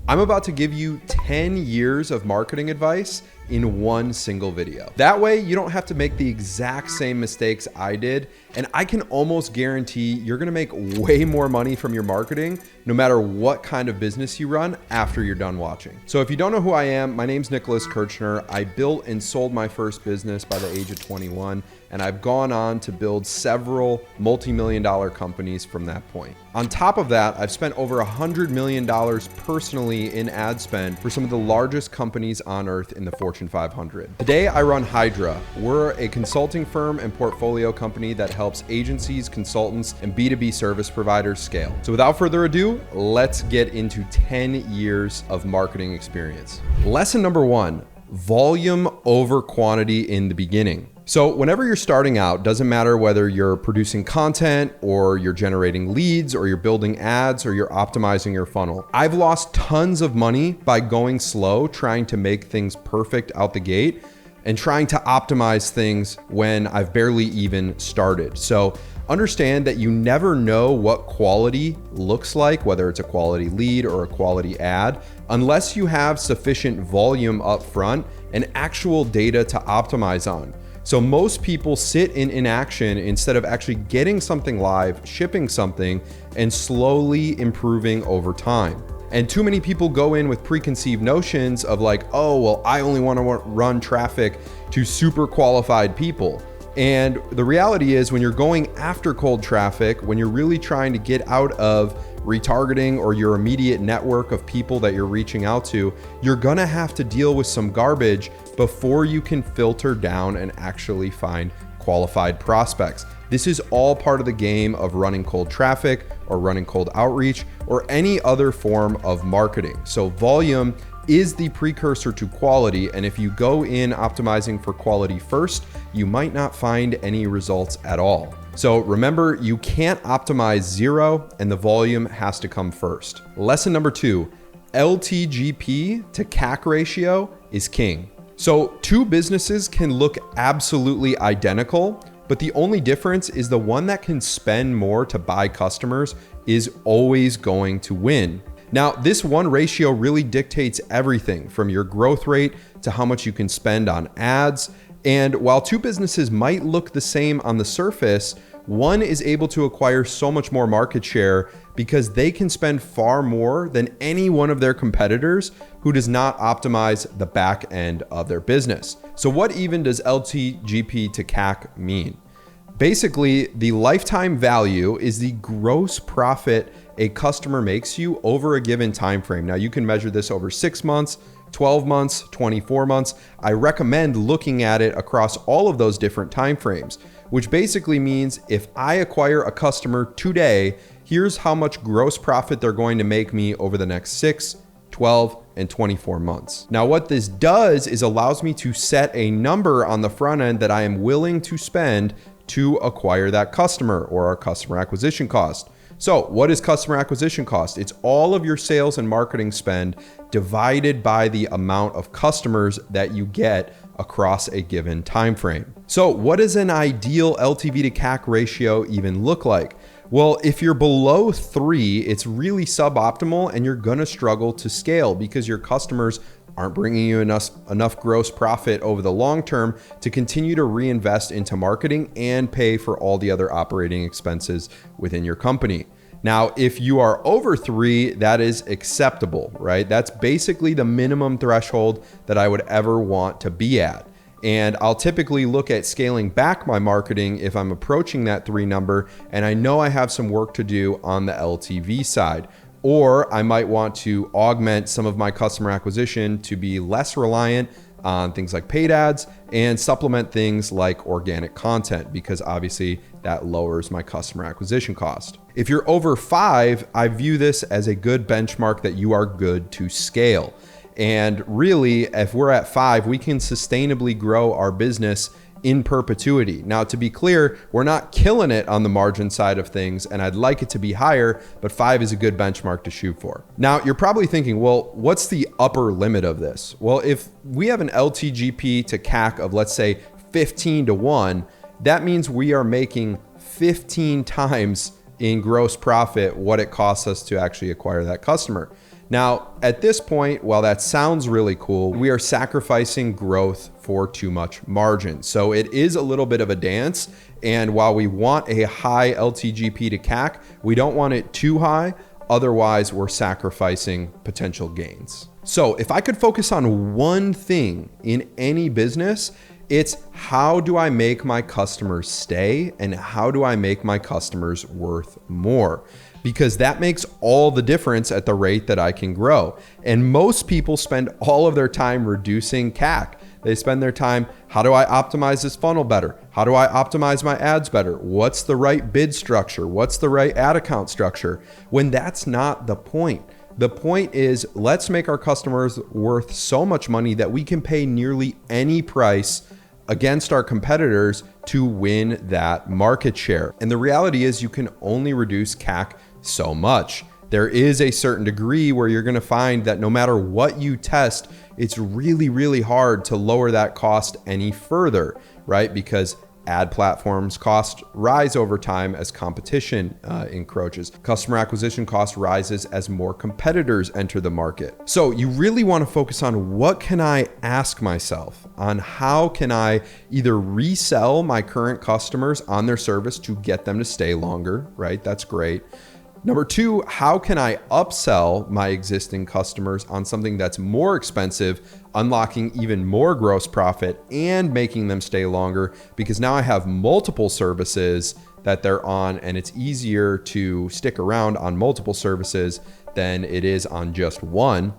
I'm about to give you 10 years of marketing advice in one single video. That way, you don't have to make the exact same mistakes I did, and I can almost guarantee you're gonna make way more money from your marketing no matter what kind of business you run after you're done watching. So if you don't know who I am, my name's Nicholas Kirchner. I built and sold my first business by the age of 21, and I've gone on to build several multi-million-dollar companies from that point. On top of that, I've spent over $100 million personally in ad spend for some of the largest companies on earth in the Fortune 500. Today, I run Hydra. We're a consulting firm and portfolio company that helps agencies, consultants, and B2B service providers scale. So without further ado, let's get into 10 years of marketing experience. Lesson number one, volume over quantity in the beginning. So whenever you're starting out, doesn't matter whether you're producing content or you're generating leads or you're building ads or you're optimizing your funnel. I've lost tons of money by going slow, trying to make things perfect out the gate and trying to optimize things when I've barely even started. So understand that you never know what quality looks like, whether it's a quality lead or a quality ad, unless you have sufficient volume up front and actual data to optimize on. So most people sit in inaction instead of actually getting something live, shipping something, and slowly improving over time. And too many people go in with preconceived notions of like, oh, well, I only want to run traffic to super qualified people. And the reality is when you're going after cold traffic, when you're really trying to get out of retargeting or your immediate network of people that you're reaching out to, you're gonna have to deal with some garbage before you can filter down and actually find qualified prospects. This is all part of the game of running cold traffic or running cold outreach or any other form of marketing. So volume is the precursor to quality, and if you go in optimizing for quality first, you might not find any results at all. So remember, you can't optimize zero, and the volume has to come first. Lesson number two, LTGP to CAC ratio is king. So two businesses can look absolutely identical, but the only difference is the one that can spend more to buy customers is always going to win. Now, this one ratio really dictates everything from your growth rate to how much you can spend on ads. And while two businesses might look the same on the surface, one is able to acquire so much more market share because they can spend far more than any one of their competitors who does not optimize the back end of their business. So what even does LTGP to CAC mean? Basically, the lifetime value is the gross profit a customer makes you over a given time frame. Now, you can measure this over 6 months, 12 months, 24 months. I recommend looking at it across all of those different time frames, which basically means if I acquire a customer today, here's how much gross profit they're going to make me over the next 6, 12, and 24 months. Now, what this does is allows me to set a number on the front end that I am willing to spend to acquire that customer, or our customer acquisition cost. So what is customer acquisition cost? It's all of your sales and marketing spend divided by the amount of customers that you get across a given time frame. So what does an ideal LTV to CAC ratio even look like? Well, if you're below 3, it's really suboptimal and you're gonna struggle to scale because your customers aren't bringing you enough gross profit over the long term to continue to reinvest into marketing and pay for all the other operating expenses within your company. Now, if you are over 3, that is acceptable, right? That's basically the minimum threshold that I would ever want to be at. And I'll typically look at scaling back my marketing if I'm approaching that 3 number and I know I have some work to do on the LTV side. Or I might want to augment some of my customer acquisition to be less reliant on things like paid ads and supplement things like organic content, because obviously that lowers my customer acquisition cost. If you're over 5, I view this as a good benchmark that you are good to scale. And really, if we're at 5, we can sustainably grow our business in perpetuity. Now, to be clear, we're not killing it on the margin side of things, and I'd like it to be higher, but 5 is a good benchmark to shoot for. Now, you're probably thinking, well, what's the upper limit of this? Well, if we have an LTGP to CAC of, let's say, 15 to 1, that means we are making 15 times in gross profit what it costs us to actually acquire that customer. Now, at this point, while that sounds really cool, we are sacrificing growth for too much margin. So it is a little bit of a dance. And while we want a high LTGP to CAC, we don't want it too high. Otherwise, we're sacrificing potential gains. So if I could focus on one thing in any business, it's how do I make my customers stay and how do I make my customers worth more? Because that makes all the difference at the rate that I can grow. And most people spend all of their time reducing CAC. They spend their time, how do I optimize this funnel better? How do I optimize my ads better? What's the right bid structure? What's the right ad account structure? When that's not the point. The point is, let's make our customers worth so much money that we can pay nearly any price against our competitors to win that market share. And the reality is you can only reduce CAC so much. There is a certain degree where you're going to find that no matter what you test, it's really, really hard to lower that cost any further, right? Because ad platforms cost rise over time as competition encroaches. Customer acquisition cost rises as more competitors enter the market. So you really want to focus on what can I ask myself on how can I either resell my current customers on their service to get them to stay longer, right? That's great. Number two, how can I upsell my existing customers on something that's more expensive, unlocking even more gross profit and making them stay longer? Because now I have multiple services that they're on and it's easier to stick around on multiple services than it is on just one.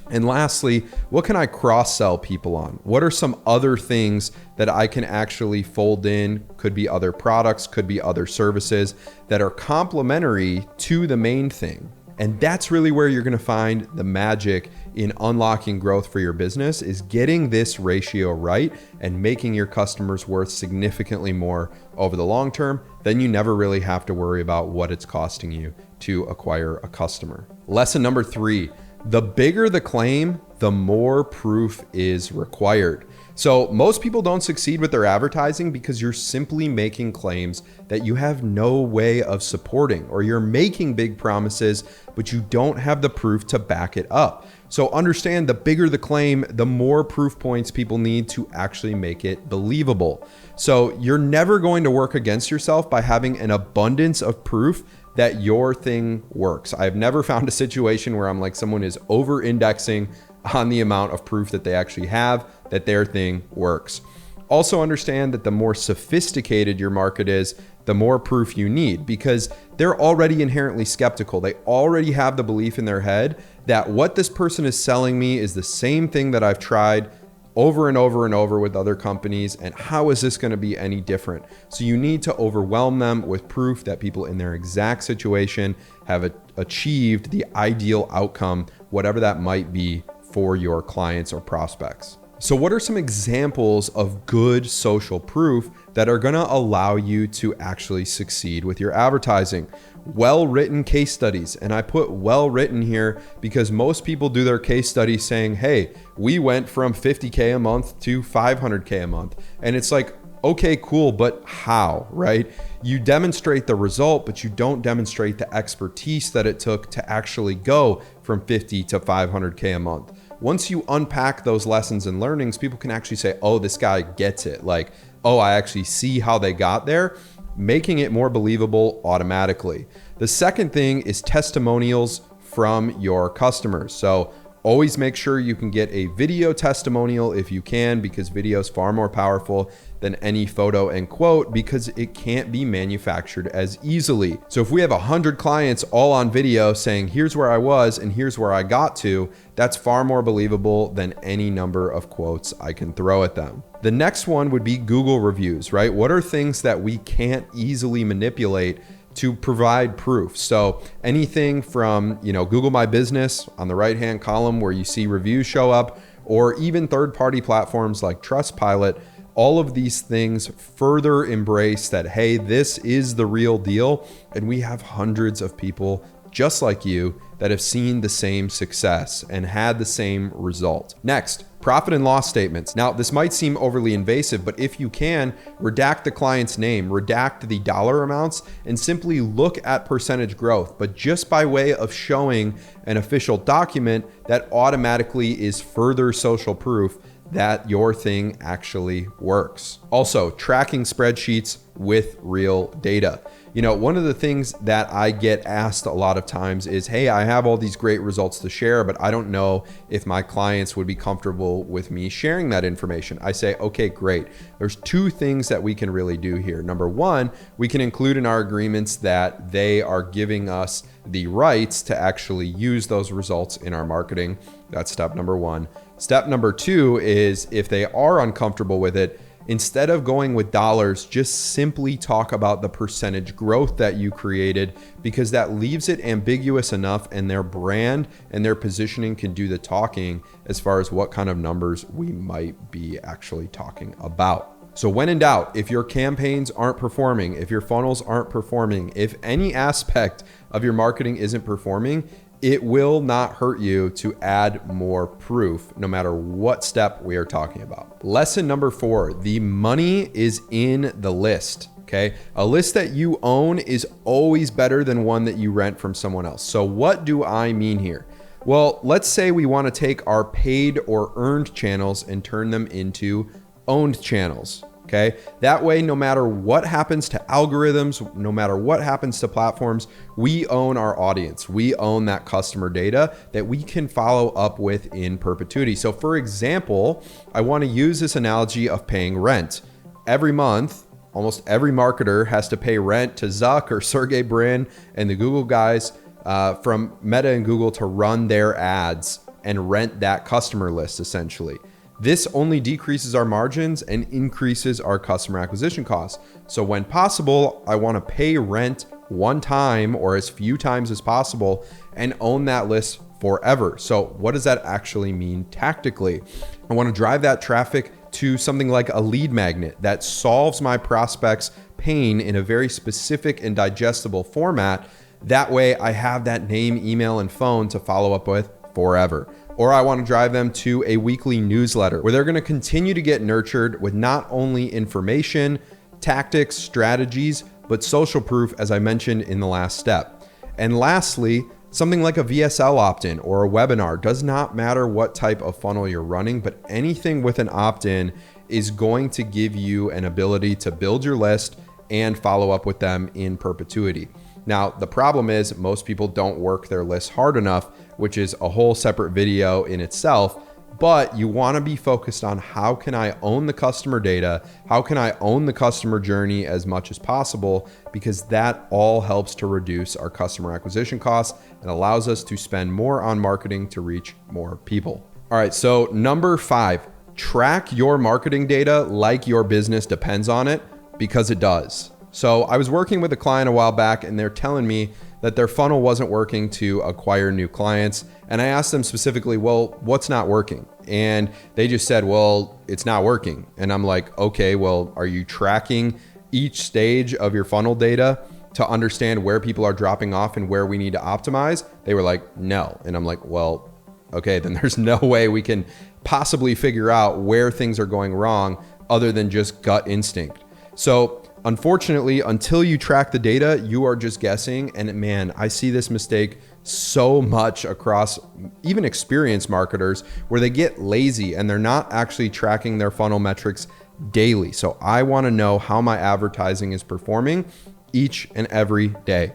And lastly, what can I cross-sell people on? What are some other things that I can actually fold in? Could be other products, could be other services that are complementary to the main thing. And that's really where you're going to find the magic in unlocking growth for your business, is getting this ratio right and making your customers worth significantly more over the long term. Then you never really have to worry about what it's costing you to acquire a customer. Lesson number 3. The bigger the claim, the more proof is required. So most people don't succeed with their advertising because you're simply making claims that you have no way of supporting, or you're making big promises, but you don't have the proof to back it up. So understand, the bigger the claim, the more proof points people need to actually make it believable. So you're never going to work against yourself by having an abundance of proof that your thing works. I've never found a situation where I'm like someone is over indexing on the amount of proof that they actually have that their thing works. Also understand that the more sophisticated your market is, the more proof you need, because they're already inherently skeptical. They already have the belief in their head that what this person is selling me is the same thing that I've tried over and over and over with other companies, and how is this going to be any different? So you need to overwhelm them with proof that people in their exact situation have achieved the ideal outcome, whatever that might be for your clients or prospects. So what are some examples of good social proof that are going to allow you to actually succeed with your advertising? Well-written case studies. And I put well-written here because most people do their case studies saying, hey, we went from 50K a month to 500K a month. And it's like, okay, cool, but how, right? You demonstrate the result, but you don't demonstrate the expertise that it took to actually go from 50 to 500K a month. Once you unpack those lessons and learnings, people can actually say, oh, this guy gets it. Like, oh, I actually see how they got there, making it more believable automatically. The second thing is testimonials from your customers. So always make sure you can get a video testimonial if you can, because video is far more powerful than any photo and quote, because it can't be manufactured as easily. So if we have 100 clients all on video saying, here's where I was and here's where I got to, that's far more believable than any number of quotes I can throw at them. The next one would be Google reviews, right? What are things that we can't easily manipulate to provide proof? So anything from, Google My Business on the right-hand column where you see reviews show up, or even third-party platforms like Trustpilot, all of these things further embrace that, hey, this is the real deal. And we have hundreds of people just like you that have seen the same success and had the same result. Next, profit and loss statements. Now, this might seem overly invasive, but if you can, redact the client's name, redact the dollar amounts, and simply look at percentage growth. But just by way of showing an official document, that automatically is further social proof that your thing actually works. Also, tracking spreadsheets with real data. You know, one of the things that I get asked a lot of times is, hey, I have all these great results to share, but I don't know if my clients would be comfortable with me sharing that information. I say, okay, great. There's two things that we can really do here. Number one, we can include in our agreements that they are giving us the rights to actually use those results in our marketing. That's step number one. Step number two is, if they are uncomfortable with it, instead of going with dollars, just simply talk about the percentage growth that you created, because that leaves it ambiguous enough and their brand and their positioning can do the talking as far as what kind of numbers we might be actually talking about. So when in doubt, if your campaigns aren't performing, if your funnels aren't performing, if any aspect of your marketing isn't performing, it will not hurt you to add more proof, no matter what step we are talking about. Lesson number 4, the money is in the list. Okay. A list that you own is always better than one that you rent from someone else. So what do I mean here? Well, let's say we want to take our paid or earned channels and turn them into owned channels. Okay. That way, no matter what happens to algorithms, no matter what happens to platforms, we own our audience. We own that customer data that we can follow up with in perpetuity. So for example, I want to use this analogy of paying rent. Every month, almost every marketer has to pay rent to Zuck or Sergey Brin and the Google guys from Meta and Google to run their ads and rent that customer list essentially. This only decreases our margins and increases our customer acquisition costs. So when possible, I want to pay rent one time or as few times as possible and own that list forever. So what does that actually mean tactically? I want to drive that traffic to something like a lead magnet that solves my prospect's pain in a very specific and digestible format. That way I have that name, email, and phone to follow up with forever. Or I want to drive them to a weekly newsletter where they're going to continue to get nurtured with not only information, tactics, strategies, but social proof, as I mentioned in the last step. And lastly, something like a VSL opt-in or a webinar. Does not matter what type of funnel you're running, but anything with an opt-in is going to give you an ability to build your list and follow up with them in perpetuity. Now, the problem is most people don't work their list hard enough, which is a whole separate video in itself, but you want to be focused on how can I own the customer data? How can I own the customer journey as much as possible? Because that all helps to reduce our customer acquisition costs and allows us to spend more on marketing to reach more people. All right, so number 5, track your marketing data like your business depends on it, because it does. So I was working with a client a while back and they're telling me that their funnel wasn't working to acquire new clients. And I asked them specifically, well, what's not working? And they just said, well, it's not working. And I'm like, okay, well, are you tracking each stage of your funnel data to understand where people are dropping off and where we need to optimize? They were like, no. And I'm like, well, okay, then there's no way we can possibly figure out where things are going wrong other than just gut instinct. So unfortunately, until you track the data, you are just guessing. And man, I see this mistake so much across even experienced marketers where they get lazy and they're not actually tracking their funnel metrics daily. So I want to know how my advertising is performing each and every day.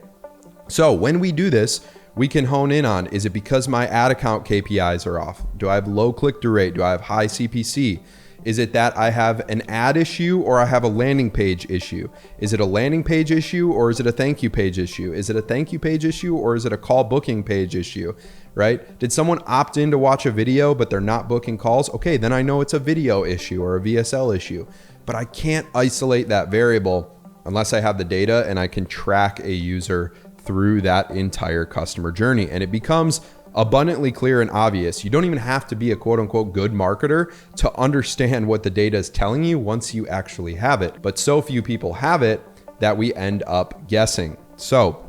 So when we do this, we can hone in on, is it because my ad account KPIs are off? Do I have low click-through rate? Do I have high CPC? Is it that I have an ad issue or I have a landing page issue? Is it a landing page issue or is it a thank you page issue? Is it a thank you page issue or is it a call booking page issue, right? Did someone opt in to watch a video but they're not booking calls? Okay, then I know it's a video issue or a VSL issue, but I can't isolate that variable unless I have the data and I can track a user through that entire customer journey. And it becomes abundantly clear and obvious. You don't even have to be a quote unquote good marketer to understand what the data is telling you once you actually have it. But so few people have it that we end up guessing. So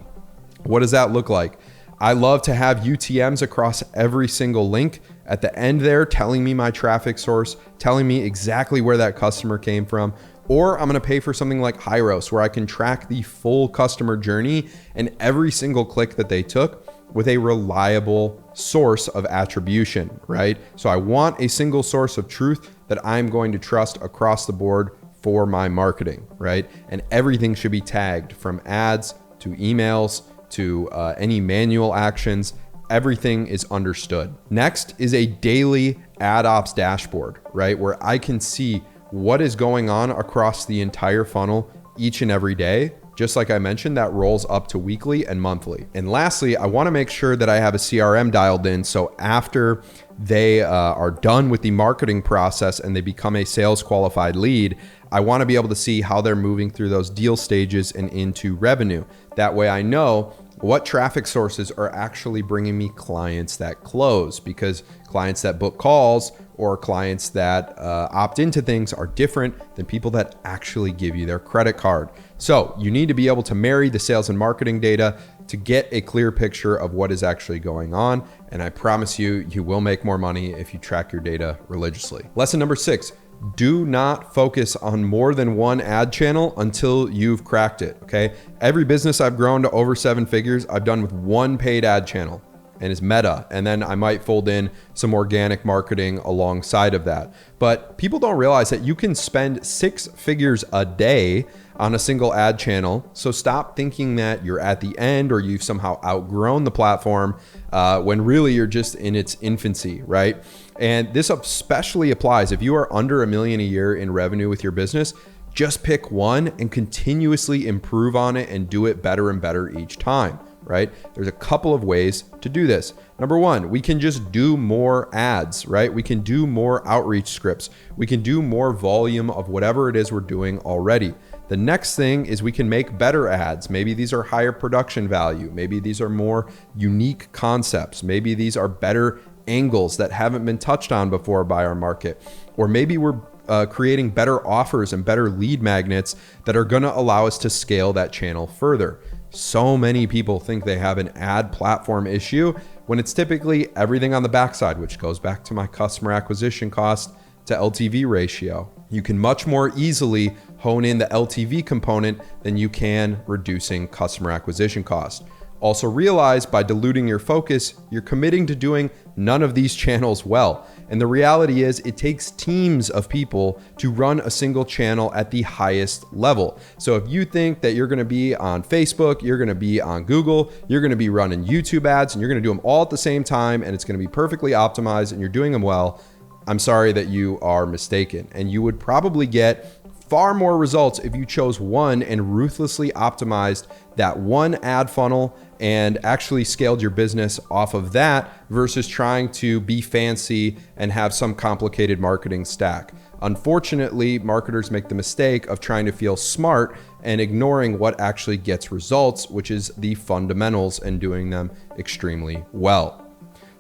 what does that look like? I love to have UTMs across every single link at the end there, telling me my traffic source, telling me exactly where that customer came from. Or I'm going to pay for something like Hydra, where I can track the full customer journey and every single click that they took with a reliable source of attribution, right? So I want a single source of truth that I'm going to trust across the board for my marketing, right? And everything should be tagged, from ads to emails to any manual actions. Everything is understood. Next is a daily ad ops dashboard, right? Where I can see what is going on across the entire funnel each and every day. Just like I mentioned, that rolls up to weekly and monthly. And lastly, I want to make sure that I have a CRM dialed in. So after they are done with the marketing process and they become a sales qualified lead, I want to be able to see how they're moving through those deal stages and into revenue. That way I know what traffic sources are actually bringing me clients that close, because clients that book calls or clients that opt into things are different than people that actually give you their credit card. So you need to be able to marry the sales and marketing data to get a clear picture of what is actually going on. And I promise you, you will make more money if you track your data religiously. Lesson number 6. Do not focus on more than one ad channel until you've cracked it, okay? Every business I've grown to over 7 figures, I've done with one paid ad channel, and it's Meta. And then I might fold in some organic marketing alongside of that. But people don't realize that you can spend 6 figures a day on a single ad channel. So stop thinking that you're at the end or you've somehow outgrown the platform when really you're just in its infancy, right? And this especially applies if you are under $1 million a year in revenue with your business. Just pick one and continuously improve on it and do it better and better each time, right? There's a couple of ways to do this. Number 1, we can just do more ads, right? We can do more outreach scripts. We can do more volume of whatever it is we're doing already. The next thing is we can make better ads. Maybe these are higher production value. Maybe these are more unique concepts. Maybe these are better angles that haven't been touched on before by our market. Or maybe we're creating better offers and better lead magnets that are going to allow us to scale that channel further. So many people think they have an ad platform issue when it's typically everything on the backside, which goes back to my customer acquisition cost to LTV ratio. You can much more easily hone in the LTV component than you can reducing customer acquisition cost. Also realize by diluting your focus, you're committing to doing none of these channels well. And the reality is it takes teams of people to run a single channel at the highest level. So if you think that you're gonna be on Facebook, you're gonna be on Google, you're gonna be running YouTube ads, and you're gonna do them all at the same time, and it's gonna be perfectly optimized and you're doing them well, I'm sorry that you are mistaken. And you would probably get far more results if you chose one and ruthlessly optimized that one ad funnel and actually scaled your business off of that versus trying to be fancy and have some complicated marketing stack. Unfortunately, marketers make the mistake of trying to feel smart and ignoring what actually gets results, which is the fundamentals, and doing them extremely well.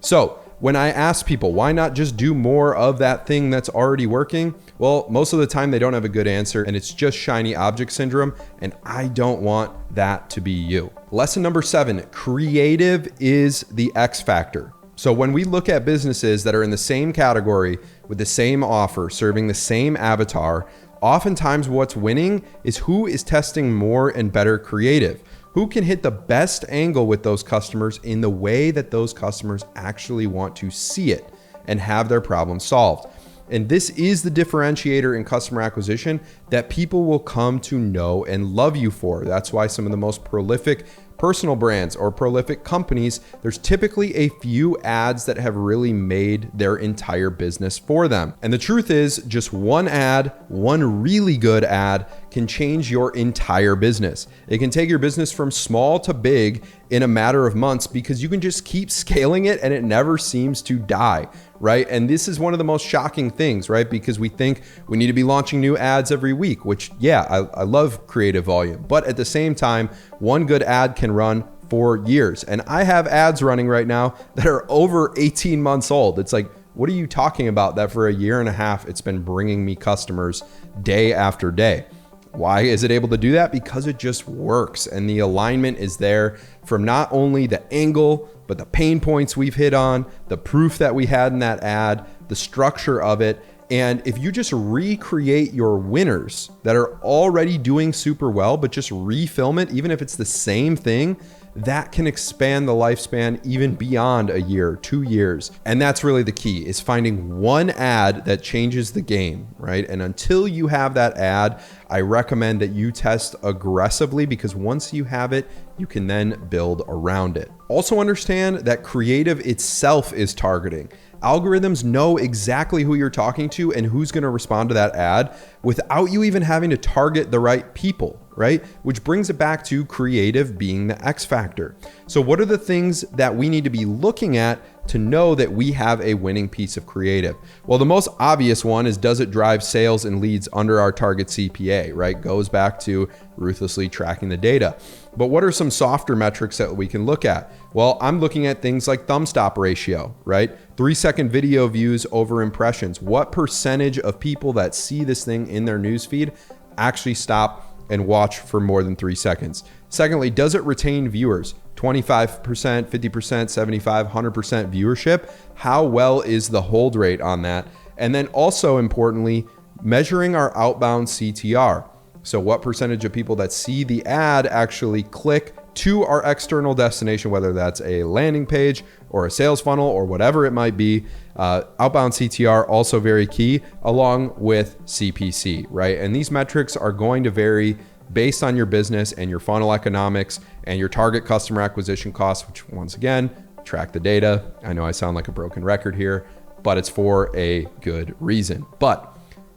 So when I ask people, why not just do more of that thing that's already working? Well, most of the time they don't have a good answer, and it's just shiny object syndrome, and I don't want that to be you. Lesson number 7, creative is the X factor. So when we look at businesses that are in the same category with the same offer, serving the same avatar, oftentimes what's winning is who is testing more and better creative. Who can hit the best angle with those customers in the way that those customers actually want to see it and have their problem solved. And this is the differentiator in customer acquisition that people will come to know and love you for. That's why some of the most prolific personal brands or prolific companies, there's typically a few ads that have really made their entire business for them. And the truth is, just one ad, one really good ad, can change your entire business. It can take your business from small to big in a matter of months because you can just keep scaling it and it never seems to die, right? And this is one of the most shocking things, right? Because we think we need to be launching new ads every week, which I love creative volume, but at the same time, one good ad can run for years. And I have ads running right now that are over 18 months old. It's like, what are you talking about that for a year and a half, it's been bringing me customers day after day? Why is it able to do that? Because it just works, and the alignment is there from not only the angle, but the pain points we've hit on, the proof that we had in that ad, the structure of it. And if you just recreate your winners that are already doing super well, but just refilm it, even if it's the same thing, that can expand the lifespan even beyond a year, 2 years. And that's really the key, is finding one ad that changes the game, right? And until you have that ad, I recommend that you test aggressively, because once you have it, you can then build around it. Also understand that creative itself is targeting. Algorithms know exactly who you're talking to and who's going to respond to that ad without you even having to target the right people, right? Which brings it back to creative being the X factor. So what are the things that we need to be looking at to know that we have a winning piece of creative? Well, the most obvious one is, does it drive sales and leads under our target CPA, right? Goes back to ruthlessly tracking the data. But what are some softer metrics that we can look at? Well, I'm looking at things like thumb stop ratio, right? 3-second video views over impressions. What percentage of people that see this thing in their newsfeed actually stop and watch for more than 3 seconds? Secondly, does it retain viewers? 25%, 50%, 75, 100% viewership. How well is the hold rate on that? And then also importantly, measuring our outbound CTR. So what percentage of people that see the ad actually click to our external destination, whether that's a landing page or a sales funnel or whatever it might be. Outbound CTR also very key, along with CPC, right? And these metrics are going to vary based on your business and your funnel economics and your target customer acquisition costs, which once again, track the data. I know I sound like a broken record here, but it's for a good reason. But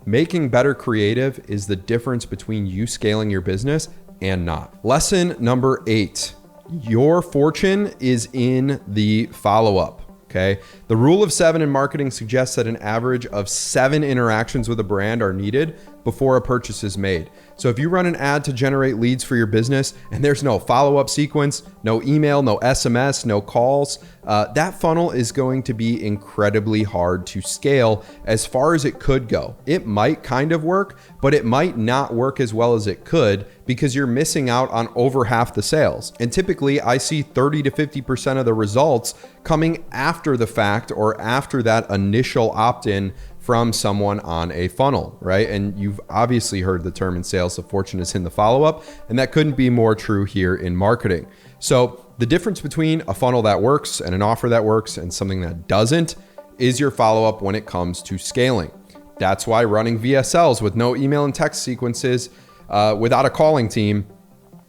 making better creative is the difference between you scaling your business and not. Lesson number 8, your fortune is in the follow-up. Okay. The rule of 7 in marketing suggests that an average of 7 interactions with a brand are needed before a purchase is made. So if you run an ad to generate leads for your business and there's no follow-up sequence, no email, no SMS, no calls, that funnel is going to be incredibly hard to scale as far as it could go. It might kind of work, but it might not work as well as it could because you're missing out on over half the sales. And typically I see 30 to 50% of the results coming after the fact or after that initial opt-in from someone on a funnel, right? And you've obviously heard the term in sales, the fortune is in the follow-up, and that couldn't be more true here in marketing. So the difference between a funnel that works and an offer that works and something that doesn't is your follow-up when it comes to scaling. That's why running VSLs with no email and text sequences without a calling team,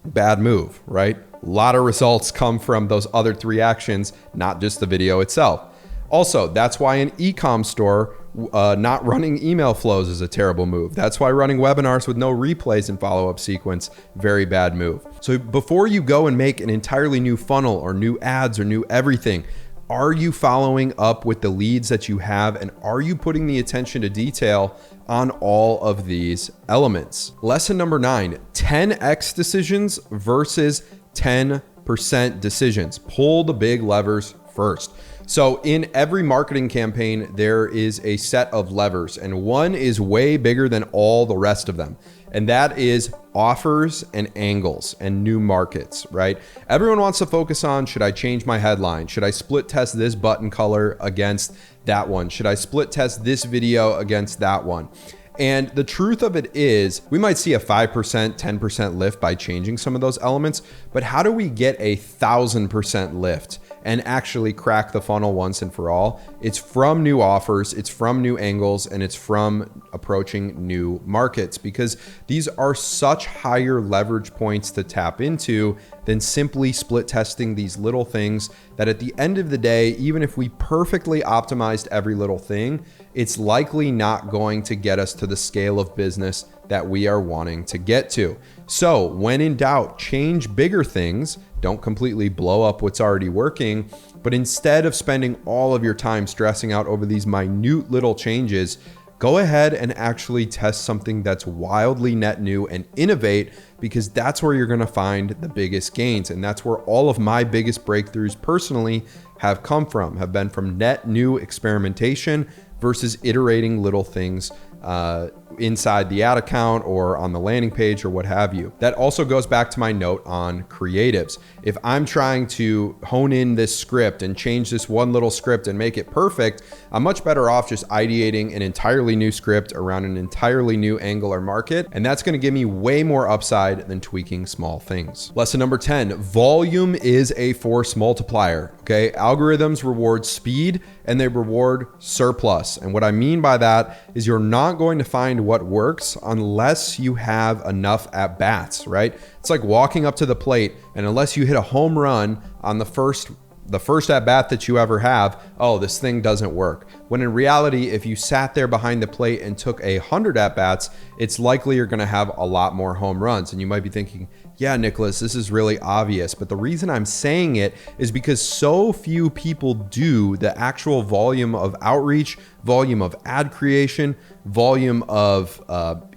bad move, right? A lot of results come from those other 3 actions, not just the video itself. Also, that's why an e-com store not running email flows is a terrible move. That's why running webinars with no replays and follow-up sequence, very bad move. So before you go and make an entirely new funnel or new ads or new everything, are you following up with the leads that you have, and are you putting the attention to detail on all of these elements? Lesson number 9, 10x decisions versus 10% decisions. Pull the big levers first. So in every marketing campaign, there is a set of levers, and one is way bigger than all the rest of them. And that is offers and angles and new markets, right? Everyone wants to focus on, should I change my headline? Should I split test this button color against that one? Should I split test this video against that one? And the truth of it is, we might see a 5%, 10% lift by changing some of those elements, but how do we get a 1,000% lift and actually crack the funnel once and for all? It's from new offers, it's from new angles, and it's from approaching new markets, because these are such higher leverage points to tap into than simply split testing these little things that at the end of the day, even if we perfectly optimized every little thing, it's likely not going to get us to the scale of business that we are wanting to get to. So when in doubt, change bigger things. Don't completely blow up what's already working, but instead of spending all of your time stressing out over these minute little changes, go ahead and actually test something that's wildly net new and innovate, because that's where you're going to find the biggest gains. And that's where all of my biggest breakthroughs personally have been from net new experimentation versus iterating little things inside the ad account or on the landing page or what have you. That also goes back to my note on creatives. If I'm trying to hone in this script and change this one little script and make it perfect, I'm much better off just ideating an entirely new script around an entirely new angle or market. And that's going to give me way more upside than tweaking small things. Lesson number 10, volume is a force multiplier. Okay. Algorithms reward speed and they reward surplus. And what I mean by that is you're not going to find what works unless you have enough at bats, right? It's like walking up to the plate, and unless you hit a home run on the first at bat that you ever have, oh, this thing doesn't work. When in reality, if you sat there behind the plate and took 100 at bats, it's likely you're going to have a lot more home runs. And you might be thinking, yeah, Nicholas, this is really obvious. But the reason I'm saying it is because so few people do the actual volume of outreach, volume of ad creation, volume of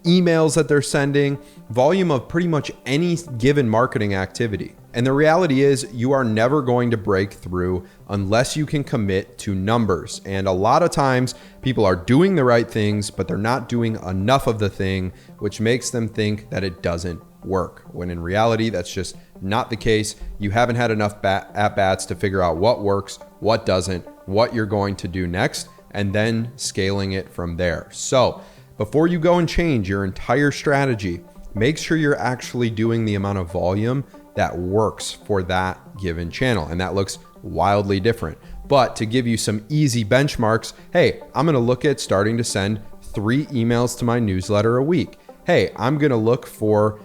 emails that they're sending, volume of pretty much any given marketing activity. And the reality is you are never going to break through unless you can commit to numbers. And a lot of times people are doing the right things, but they're not doing enough of the thing, which makes them think that it doesn't work. When in reality, that's just not the case. You haven't had enough at-bats to figure out what works, what doesn't, what you're going to do next, and then scaling it from there. So before you go and change your entire strategy, make sure you're actually doing the amount of volume that works for that given channel. And that looks wildly different. But to give you some easy benchmarks, hey, I'm going to look at starting to send 3 emails to my newsletter a week. Hey, I'm going to look for,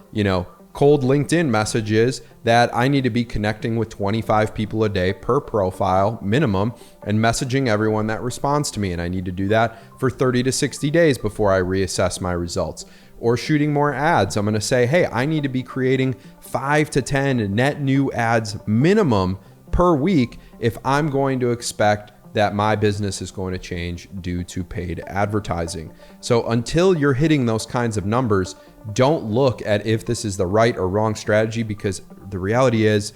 cold LinkedIn messages that I need to be connecting with 25 people a day per profile minimum and messaging everyone that responds to me. And I need to do that for 30 to 60 days before I reassess my results. Or shooting more ads. I'm going to say, hey, I need to be creating 5 to 10 net new ads minimum per week if I'm going to expect that my business is going to change due to paid advertising. So until you're hitting those kinds of numbers, don't look at if this is the right or wrong strategy, because the reality is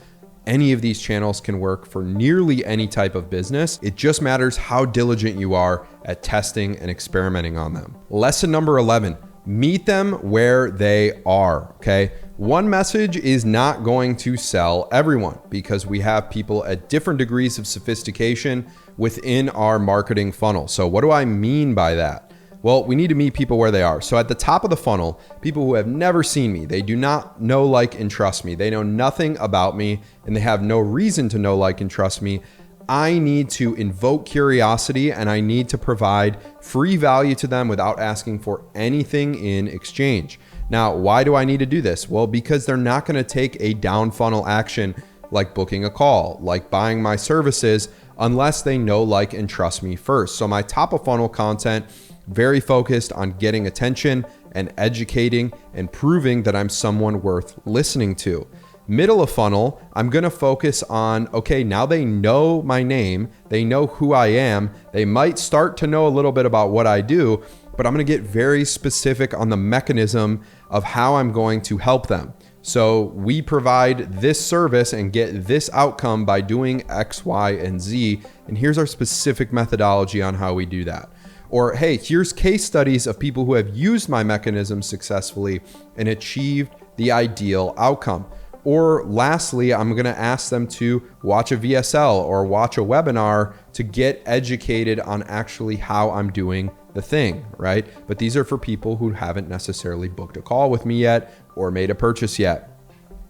any of these channels can work for nearly any type of business. It just matters how diligent you are at testing and experimenting on them. Lesson number 11. Meet them where they are, okay? One message is not going to sell everyone because we have people at different degrees of sophistication within our marketing funnel. So what do I mean by that? Well, we need to meet people where they are. So at the top of the funnel, people who have never seen me, they do not know, like, and trust me. They know nothing about me and they have no reason to know, like, and trust me. I need to invoke curiosity and I need to provide free value to them without asking for anything in exchange. Now, why do I need to do this? Well, because they're not going to take a down funnel action like booking a call, like buying my services, unless they know, like, and trust me first. So my top of funnel content, very focused on getting attention and educating and proving that I'm someone worth listening to. Middle of funnel, I'm going to focus on, okay, now they know my name, they know who I am, they might start to know a little bit about what I do, but I'm going to get very specific on the mechanism of how I'm going to help them. So we provide this service and get this outcome by doing X, Y, and Z. And here's our specific methodology on how we do that. Or, hey, here's case studies of people who have used my mechanism successfully and achieved the ideal outcome. Or lastly, I'm going to ask them to watch a VSL or watch a webinar to get educated on actually how I'm doing the thing, right? But these are for people who haven't necessarily booked a call with me yet or made a purchase yet.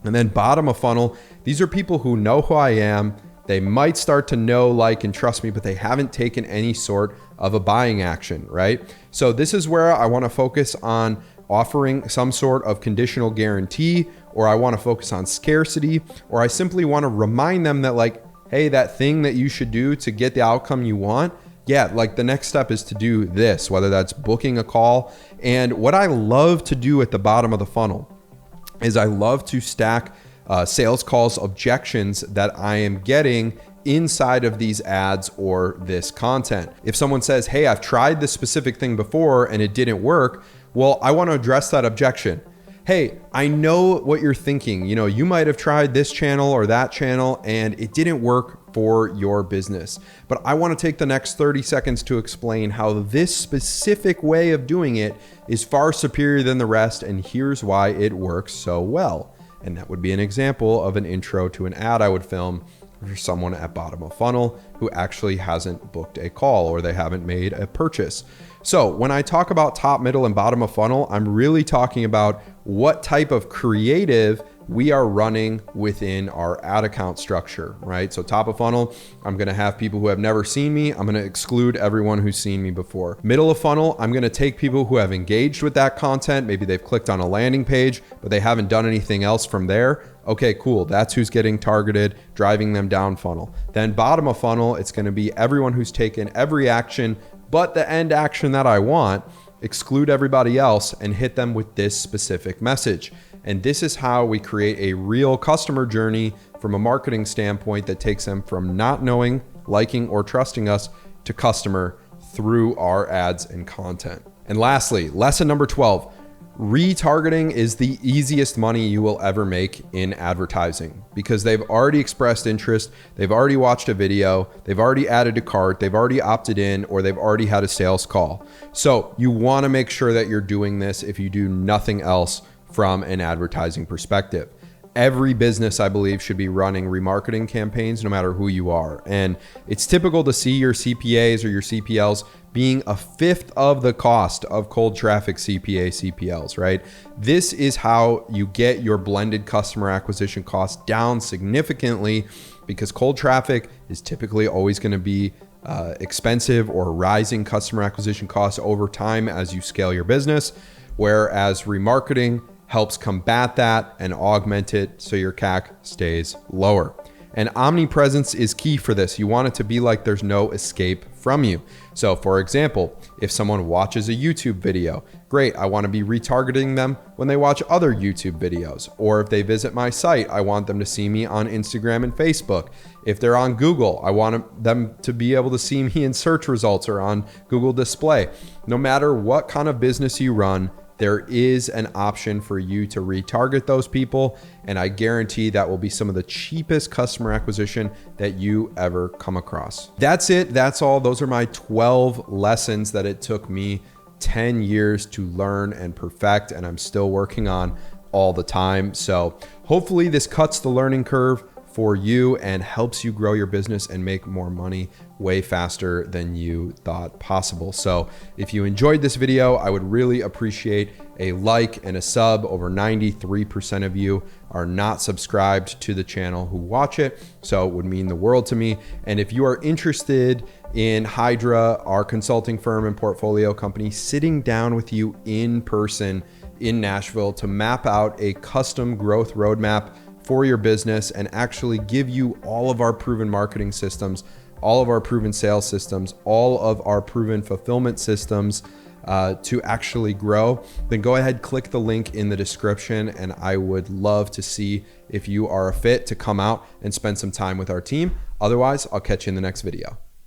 And then bottom of funnel, these are people who know who I am. They might start to know, like, and trust me, but they haven't taken any sort of a buying action, right? So this is where I want to focus on offering some sort of conditional guarantee, or I want to focus on scarcity, or I simply want to remind them that, like, hey, that thing that you should do to get the outcome you want, yeah, like the next step is to do this, whether that's booking a call. And what I love to do at the bottom of the funnel is I love to stack sales calls objections that I am getting inside of these ads or this content. If someone says, hey, I've tried this specific thing before and it didn't work, well, I want to address that objection. Hey, I know what you're thinking. You might have tried this channel or that channel and it didn't work for your business. But I want to take the next 30 seconds to explain how this specific way of doing it is far superior than the rest, and here's why it works so well. And that would be an example of an intro to an ad I would film for someone at bottom of funnel who actually hasn't booked a call or they haven't made a purchase. So when I talk about top, middle, and bottom of funnel, I'm really talking about what type of creative we are running within our ad account structure, right? So top of funnel, I'm gonna have people who have never seen me. I'm gonna exclude everyone who's seen me before. Middle of funnel, I'm gonna take people who have engaged with that content. Maybe they've clicked on a landing page, but they haven't done anything else from there. Okay, cool. That's who's getting targeted, driving them down funnel. Then bottom of funnel, it's gonna be everyone who's taken every action but the end action that I want, exclude everybody else and hit them with this specific message. And this is how we create a real customer journey from a marketing standpoint that takes them from not knowing, liking, or trusting us to customer through our ads and content. And lastly, lesson number 12, retargeting is the easiest money you will ever make in advertising because they've already expressed interest, they've already watched a video, they've already added to cart, they've already opted in, or they've already had a sales call. So you want to make sure that you're doing this if you do nothing else from an advertising perspective. Every business, I believe, should be running remarketing campaigns no matter who you are. And it's typical to see your CPAs or your CPLs being a fifth of the cost of cold traffic CPA, CPLs, right? This is how you get your blended customer acquisition costs down significantly because cold traffic is typically always going to be expensive or rising customer acquisition costs over time as you scale your business, whereas remarketing helps combat that and augment it so your CAC stays lower. And omnipresence is key for this. You want it to be like there's no escape from you. So for example, if someone watches a YouTube video, great, I want to be retargeting them when they watch other YouTube videos. Or if they visit my site, I want them to see me on Instagram and Facebook. If they're on Google, I want them to be able to see me in search results or on Google display. No matter what kind of business you run, there is an option for you to retarget those people. And I guarantee that will be some of the cheapest customer acquisition that you ever come across. That's it. That's all. Those are my 12 lessons that it took me 10 years to learn and perfect, and I'm still working on all the time. So hopefully this cuts the learning curve for you and helps you grow your business and make more money way faster than you thought possible. So if you enjoyed this video, I would really appreciate a like and a sub. Over 93% of you are not subscribed to the channel who watch it, so it would mean the world to me. And if you are interested in Hydra, our consulting firm and portfolio company, sitting down with you in person in Nashville to map out a custom growth roadmap for your business and actually give you all of our proven marketing systems, all of our proven sales systems, all of our proven fulfillment systems to actually grow, then go ahead, click the link in the description, and I would love to see if you are a fit to come out and spend some time with our team. Otherwise, I'll catch you in the next video.